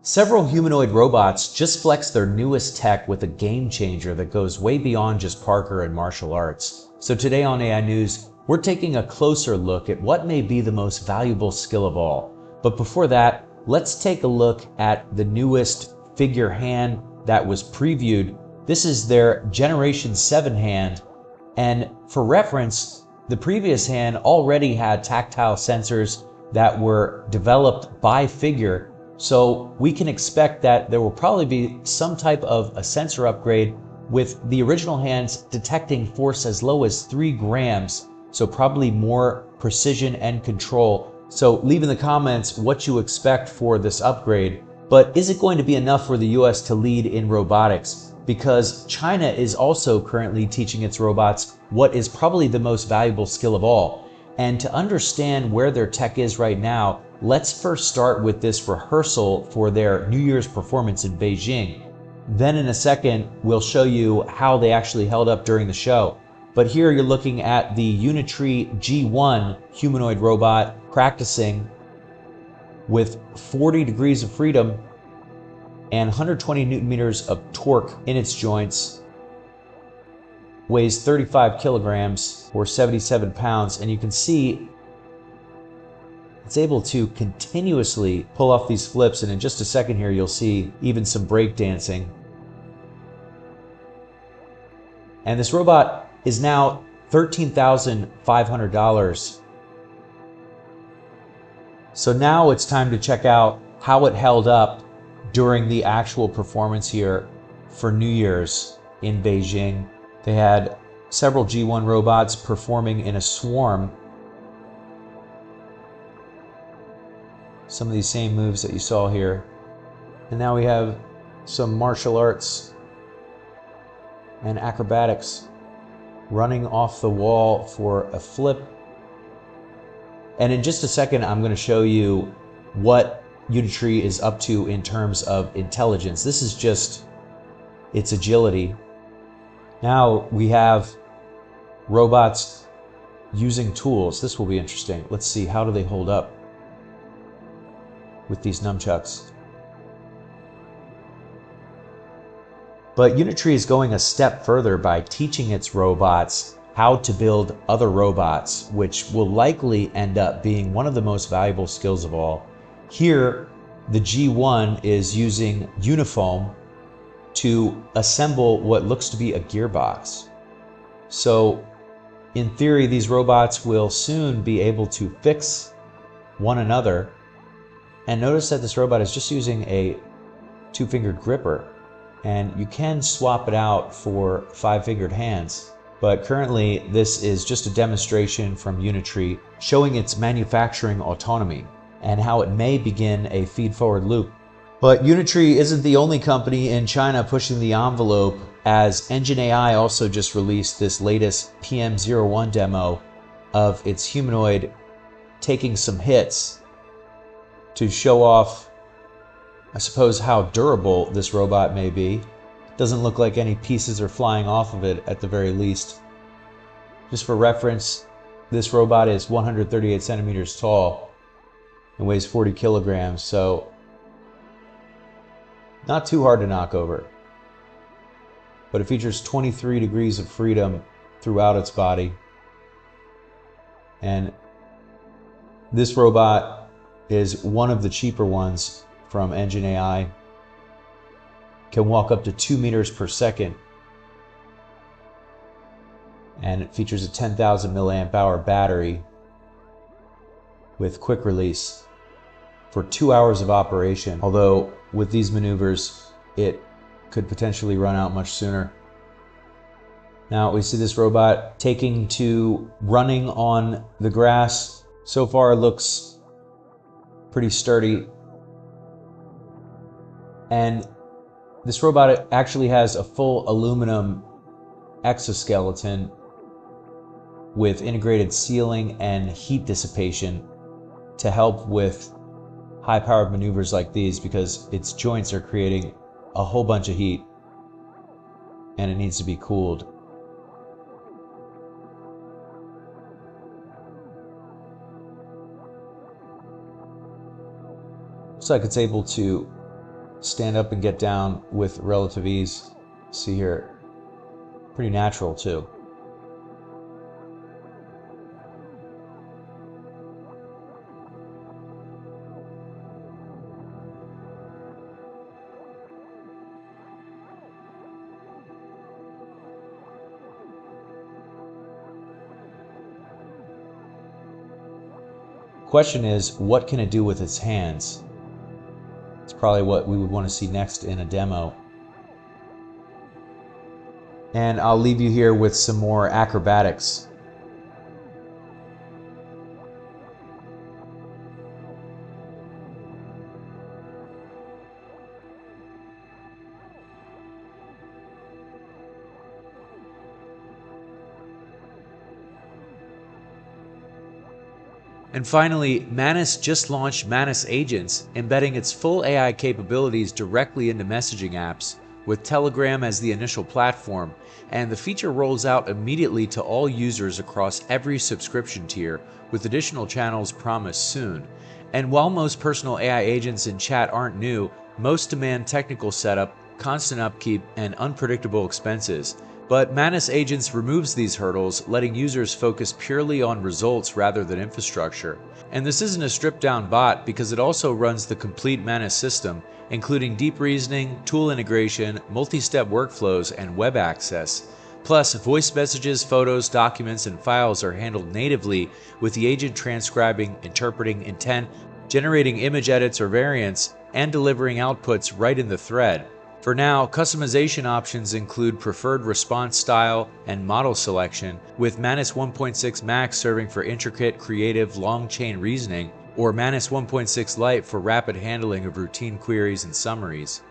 Several humanoid robots just flexed their newest tech with a game changer that goes way beyond just parkour and martial arts. So today on AI News, we're taking a closer look at what may be the most valuable skill of all. But before that, let's take a look at the newest figure hand that was previewed. This is their Generation 7 hand. And for reference, the previous hand already had tactile sensors that were developed by Figure. So we can expect that there will probably be some type of a sensor upgrade, with the original hands detecting force as low as 3 grams. So probably more precision and control. So leave in the comments what you expect for this upgrade. But is it going to be enough for the US to lead in robotics? Because China is also currently teaching its robots what is probably the most valuable skill of all. And to understand where their tech is right now, let's first start with this rehearsal for their New Year's performance in Beijing. Then in a second, we'll show you how they actually held up during the show. But here you're looking at the Unitree G1 humanoid robot practicing with 40 degrees of freedom and 120 Newton meters of torque in its joints. Weighs 35 kilograms or 77 pounds, and you can see it's able to continuously pull off these flips, and in just a second here you'll see even some breakdancing. And this robot is now $13,500. So now it's time to check out how it held up during the actual performance here for New Year's in Beijing. They had several G1 robots performing in a swarm. Some of these same moves that you saw here. And now we have some martial arts and acrobatics, running off the wall for a flip. And in just a second, I'm going to show you what Unitree is up to in terms of intelligence. This is just its agility. Now we have robots using tools. This will be interesting. Let's see, how do they hold up with these nunchucks? But Unitree is going a step further by teaching its robots how to build other robots, which will likely end up being one of the most valuable skills of all. Here, the G1 is using unifoam to assemble what looks to be a gearbox. So in theory, these robots will soon be able to fix one another. And notice that this robot is just using a 2-fingered gripper, and you can swap it out for 5-fingered hands. But currently, this is just a demonstration from Unitree showing its manufacturing autonomy and how it may begin a feed-forward loop. But Unitree isn't the only company in China pushing the envelope, as EngineAI also just released this latest PM01 demo of its humanoid taking some hits to show off, I suppose, how durable this robot may be. Doesn't look like any pieces are flying off of it at the very least. Just for reference, this robot is 138 centimeters tall and weighs 40 kilograms, so not too hard to knock over. But it features 23 degrees of freedom throughout its body. And this robot is one of the cheaper ones from EngineAI. Can walk up to 2 meters per second. And it features a 10,000 milliamp hour battery with quick release for 2 hours of operation. Although with these maneuvers, it could potentially run out much sooner. Now we see this robot taking to running on the grass. So far it looks pretty sturdy. And this robot actually has a full aluminum exoskeleton with integrated sealing and heat dissipation to help with high-powered maneuvers like these, because its joints are creating a whole bunch of heat and it needs to be cooled. Looks like it's able to stand up and get down with relative ease. See here, pretty natural too. Question is, what can it do with its hands? It's probably what we would want to see next in a demo. And I'll leave you here with some more acrobatics. And finally, Manus just launched Manus Agents, embedding its full AI capabilities directly into messaging apps, with Telegram as the initial platform, and the feature rolls out immediately to all users across every subscription tier, with additional channels promised soon. And while most personal AI agents in chat aren't new, most demand technical setup, constant upkeep, and unpredictable expenses. But Manus Agents removes these hurdles, letting users focus purely on results rather than infrastructure. And this isn't a stripped-down bot because it also runs the complete Manus system, including deep reasoning, tool integration, multi-step workflows, and web access. Plus, voice messages, photos, documents, and files are handled natively, with the agent transcribing, interpreting intent, generating image edits or variants, and delivering outputs right in the thread. For now, customization options include preferred response style and model selection, with Manus 1.6 Max serving for intricate, creative, long-chain reasoning, or Manus 1.6 Lite for rapid handling of routine queries and summaries.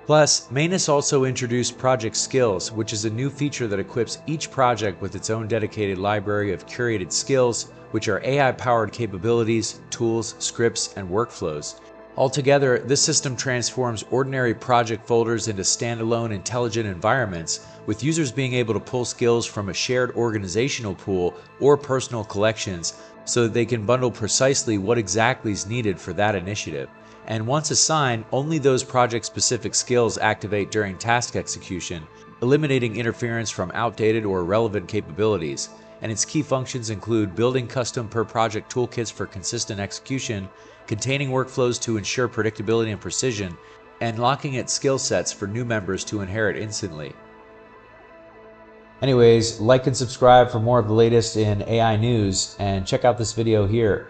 Plus, Manus also introduced Project Skills, which is a new feature that equips each project with its own dedicated library of curated skills, which are AI-powered capabilities, tools, scripts, and workflows. Altogether, this system transforms ordinary project folders into standalone intelligent environments, with users being able to pull skills from a shared organizational pool or personal collections so that they can bundle precisely what exactly is needed for that initiative. And once assigned, only those project-specific skills activate during task execution, eliminating interference from outdated or irrelevant capabilities. And its key functions include building custom per-project toolkits for consistent execution, containing workflows to ensure predictability and precision, and locking its skill sets for new members to inherit instantly. Anyways, like and subscribe for more of the latest in AI news, and check out this video here.